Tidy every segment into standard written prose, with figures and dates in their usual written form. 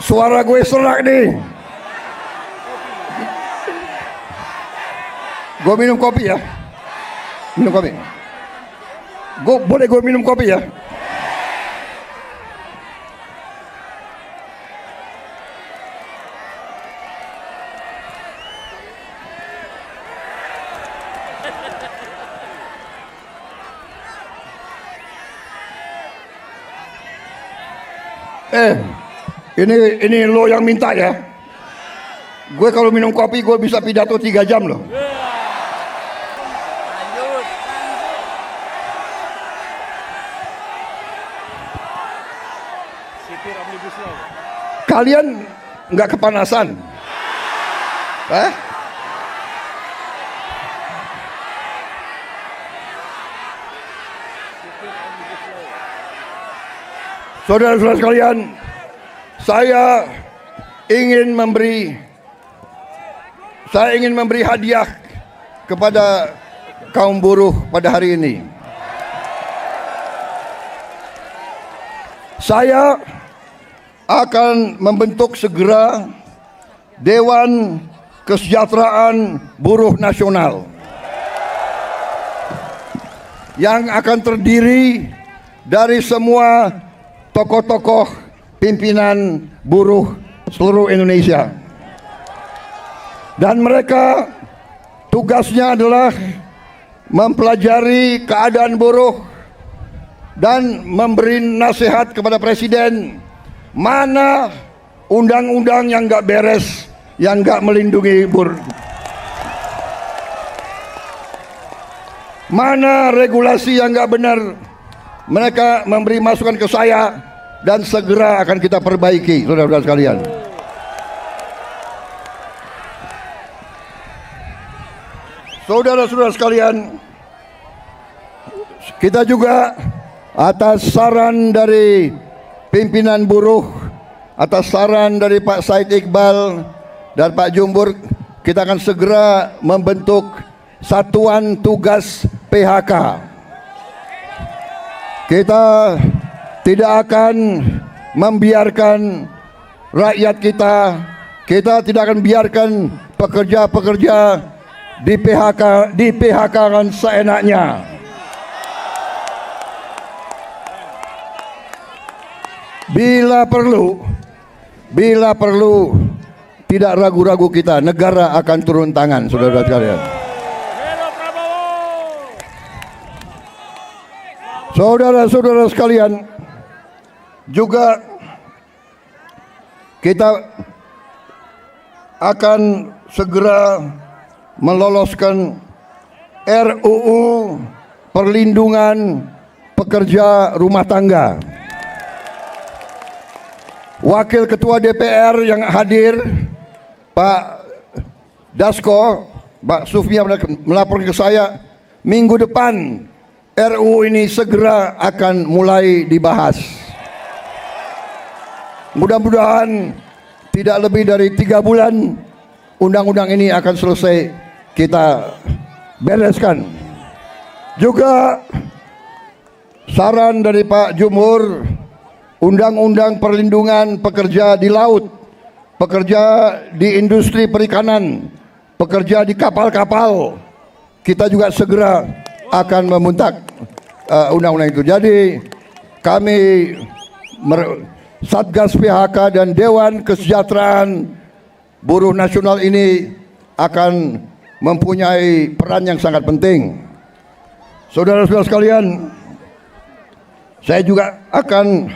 Suara gue serak nih. Gue minum kopi ya. Minum kopi. Boleh gue minum kopi ya? Ini lo yang minta ya. Gue kalau minum kopi gue bisa pidato 3 jam loh. Kalian nggak kepanasan? Saudara-saudara sekalian, saya ingin memberi hadiah kepada kaum buruh pada hari ini. Saya akan membentuk segera Dewan Kesejahteraan Buruh Nasional yang akan terdiri dari semua tokoh-tokoh pimpinan buruh seluruh Indonesia. Dan mereka tugasnya adalah mempelajari keadaan buruh dan memberi nasihat kepada Presiden mana undang-undang yang nggak beres, yang nggak melindungi buruh, mana regulasi yang nggak benar. Mereka memberi masukan ke saya dan segera akan kita perbaiki, saudara-saudara sekalian. Saudara-saudara sekalian, kita juga atas saran dari pimpinan buruh, atas saran dari Pak Said Iqbal dan Pak Jumbur, kita akan segera membentuk Satuan Tugas PHK. Kita tidak akan membiarkan rakyat kita tidak akan biarkan pekerja-pekerja di PHK-kan seenaknya. Bila perlu tidak ragu-ragu kita, negara akan turun tangan, saudara-saudara sekalian. Saudara-saudara sekalian, juga kita akan segera meloloskan RUU Perlindungan Pekerja Rumah Tangga. Wakil Ketua DPR yang hadir, Pak Dasko, Pak Sufmi melaporkan ke saya, minggu depan RUU ini segera akan mulai dibahas. Mudah-mudahan tidak lebih dari 3 bulan undang-undang ini akan selesai kita bereskan. Juga saran dari Pak Jumhur, undang-undang perlindungan pekerja di laut, pekerja di industri perikanan, pekerja di kapal-kapal, kita juga segera akan membentuk undang-undang itu. Jadi kami Satgas PHK dan Dewan Kesejahteraan Buruh Nasional ini akan mempunyai peran yang sangat penting. Saudara-saudara sekalian, saya juga akan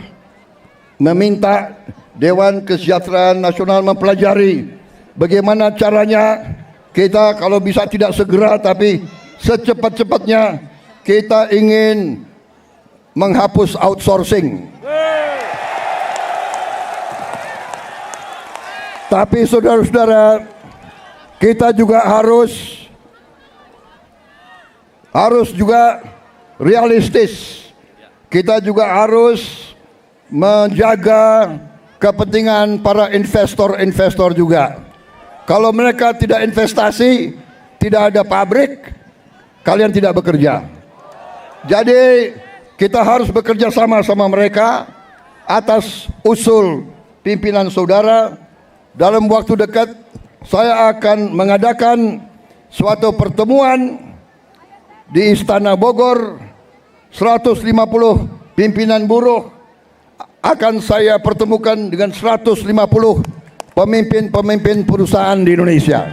meminta Dewan Kesejahteraan Nasional mempelajari bagaimana caranya kita kalau bisa tidak segera tapi secepat-cepatnya kita ingin menghapus outsourcing. Tapi saudara-saudara, kita juga harus juga realistis. Kita juga harus menjaga kepentingan para investor juga. Kalau mereka tidak investasi, tidak ada pabrik, kalian tidak bekerja. Jadi kita harus bekerja sama mereka atas usul pimpinan saudara, dalam waktu dekat saya akan mengadakan suatu pertemuan di Istana Bogor. 150 pimpinan buruh akan saya pertemukan dengan 150 pemimpin-pemimpin perusahaan di Indonesia.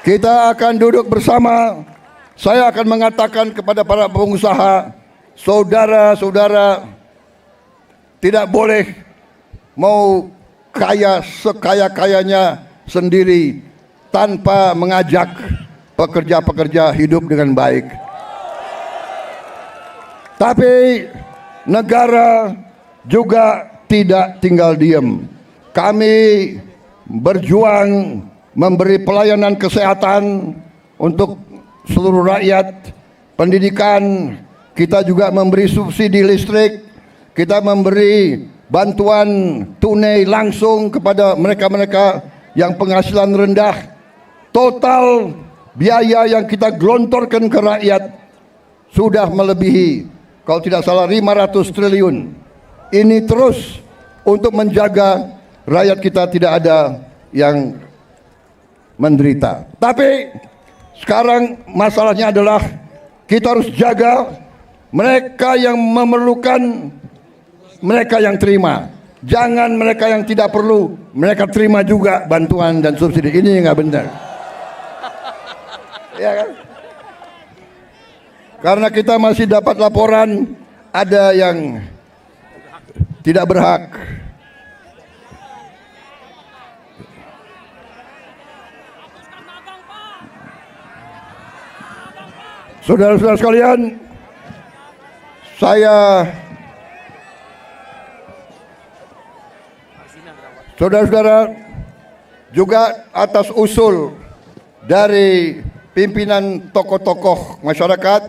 Kita akan duduk bersama. Saya akan mengatakan kepada para pengusaha, saudara-saudara, tidak boleh mau kaya sekaya-kayanya sendiri tanpa mengajak pekerja-pekerja hidup dengan baik. Tapi negara juga tidak tinggal diam. Kami berjuang memberi pelayanan kesehatan untuk seluruh rakyat, pendidikan, kita juga memberi subsidi listrik, kita memberi bantuan tunai langsung kepada mereka-mereka yang penghasilan rendah. Total biaya yang kita gelontorkan ke rakyat sudah melebihi, kalau tidak salah, 500 triliun. Ini terus untuk menjaga rakyat kita tidak ada yang menderita. Tapi sekarang masalahnya adalah kita harus jaga mereka yang memerlukan, mereka yang terima. Jangan mereka yang tidak perlu, mereka terima juga bantuan dan subsidi. Ini nggak benar. Ya kan? Karena kita masih dapat laporan ada yang tidak berhak. Saudara-saudara sekalian, saudara-saudara, juga atas usul dari pimpinan tokoh-tokoh masyarakat,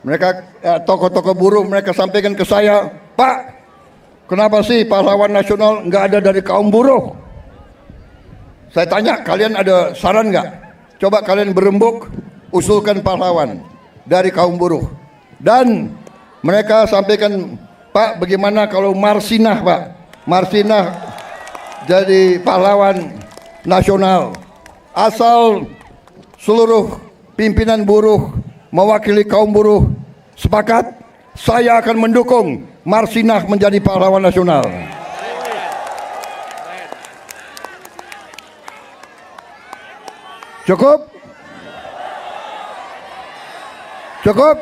mereka tokoh-tokoh buruh, mereka sampaikan ke saya, Pak, kenapa sih pahlawan nasional nggak ada dari kaum buruh? Saya tanya, kalian ada saran nggak? Coba kalian berembuk, usulkan pahlawan dari kaum buruh. Dan mereka sampaikan, Pak, bagaimana kalau Marsinah, Pak? Marsinah jadi pahlawan nasional. Asal seluruh pimpinan buruh mewakili kaum buruh sepakat, saya akan mendukung Marsinah menjadi pahlawan nasional. Cukup? Cukup?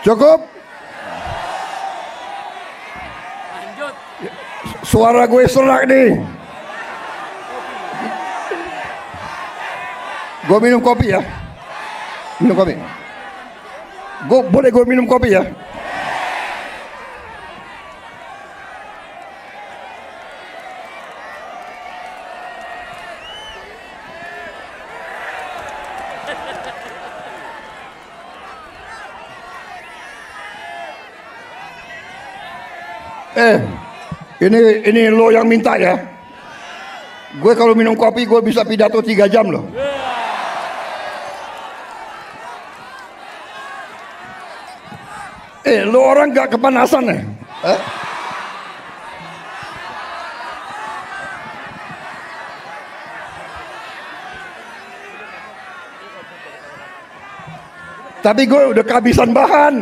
Cukup? Suara gue serak nih. Gue minum kopi ya. Minum kopi. Boleh gue minum kopi ya? Ini lo yang minta ya. Gue kalau minum kopi gue bisa pidato 3 jam loh. Lo orang gak kepanasan ya? Tapi gue udah kehabisan bahan.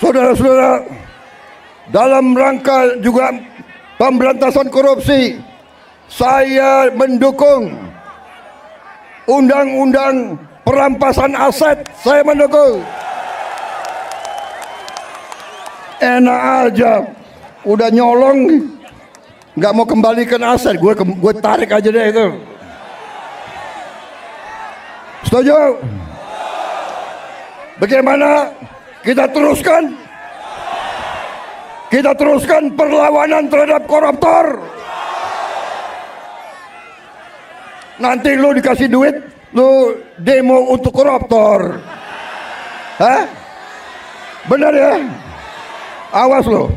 Saudara-saudara, dalam rangka juga pemberantasan korupsi, saya mendukung undang-undang perampasan aset. Saya mendukung. Enak aja, udah nyolong, nggak mau kembalikan aset, gue tarik aja deh itu. Setuju? Bagaimana kita teruskan? Kita teruskan perlawanan terhadap koruptor. Nanti lu dikasih duit, lu demo untuk koruptor. Hah? Benar ya? Awas lo.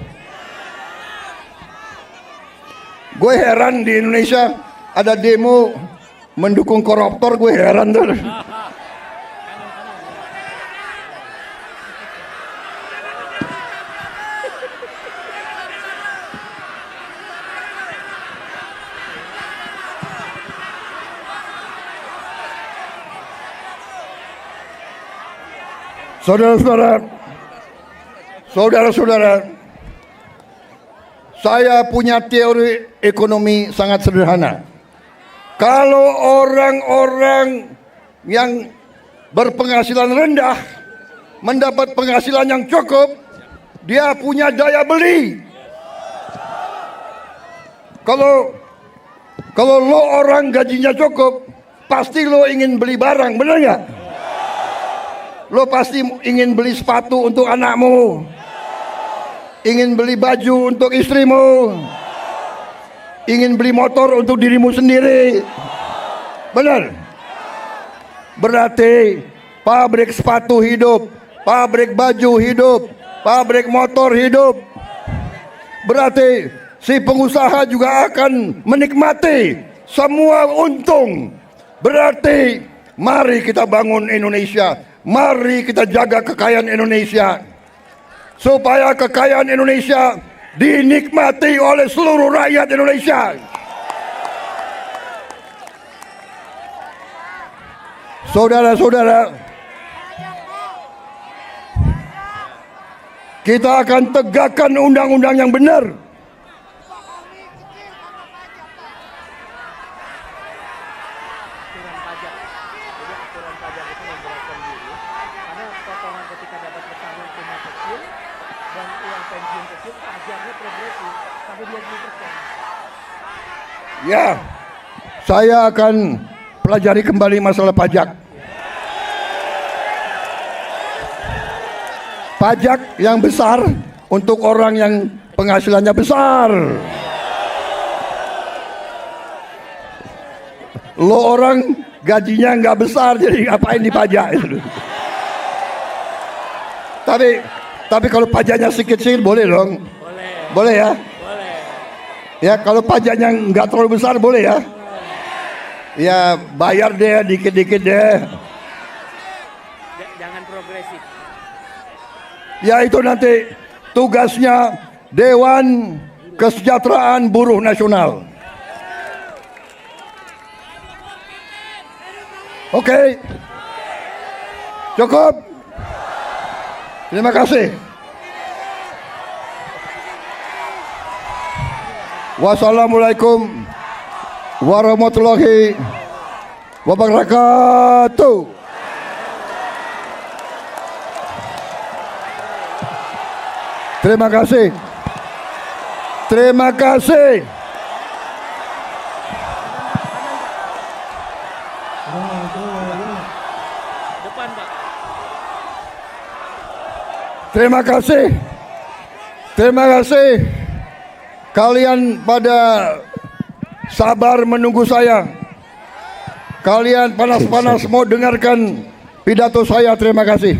Gue heran di Indonesia ada demo mendukung koruptor, gue heran tuh. Saudara-saudara, saya punya teori ekonomi sangat sederhana. Kalau orang-orang yang berpenghasilan rendah mendapat penghasilan yang cukup, dia punya daya beli. Kalau lo orang gajinya cukup, pasti lo ingin beli barang, benar nggak? Lo pasti ingin beli sepatu untuk anakmu, ingin beli baju untuk istrimu, ingin beli motor untuk dirimu sendiri. Benar? Berarti pabrik sepatu hidup, pabrik baju hidup, pabrik motor hidup. Berarti si pengusaha juga akan menikmati semua untung. Berarti mari kita bangun Indonesia. Mari kita jaga kekayaan Indonesia, supaya kekayaan Indonesia dinikmati oleh seluruh rakyat Indonesia. Saudara-saudara, kita akan tegakkan undang-undang yang benar. Ya, saya akan pelajari kembali masalah pajak. Pajak yang besar untuk orang yang penghasilannya besar. Lo orang gajinya nggak besar, jadi ngapain dipajak? Tapi kalau pajaknya sedikit-sedikit boleh dong. Boleh ya. Ya, kalau pajaknya nggak terlalu besar boleh ya. Ya, bayar deh dikit-dikit deh. Jangan progresif. Ya, itu nanti tugasnya Dewan Kesejahteraan Buruh Nasional. Oke. Cukup. Terima kasih. Wassalamualaikum warahmatullahi wabarakatuh. Terima kasih. Terima kasih. Depan, Pak. Terima kasih. Terima kasih. Kalian pada sabar menunggu saya. Kalian panas-panas mau dengarkan pidato saya. Terima kasih.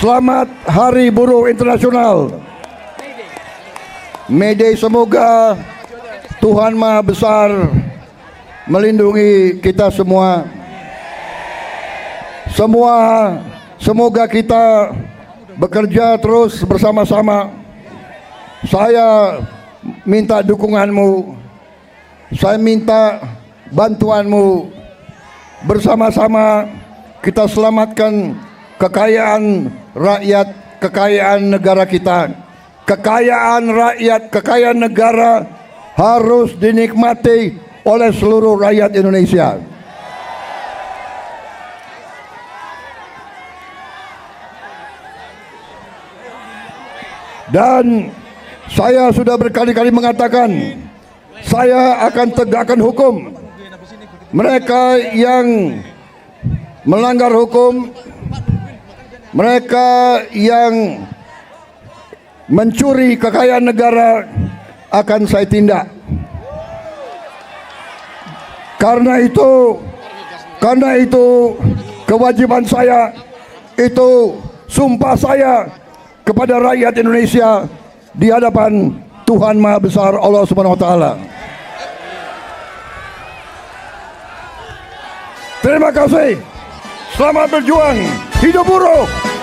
Selamat Hari Buruh Internasional. May Day, semoga Tuhan Maha Besar melindungi kita semua. Semoga kita bekerja terus bersama-sama. Saya minta dukunganmu, saya minta bantuanmu. Bersama-sama kita selamatkan kekayaan rakyat, kekayaan negara kita. Kekayaan rakyat, kekayaan negara harus dinikmati oleh seluruh rakyat Indonesia. Dan saya sudah berkali-kali mengatakan, saya akan tegakkan hukum. Mereka yang melanggar hukum, mereka yang mencuri kekayaan negara akan saya tindak. Karena itu kewajiban saya, itu sumpah saya kepada rakyat Indonesia di hadapan Tuhan Maha Besar Allah Subhanahu wa taala. Terima kasih. Selamat berjuang. Hidup buruh.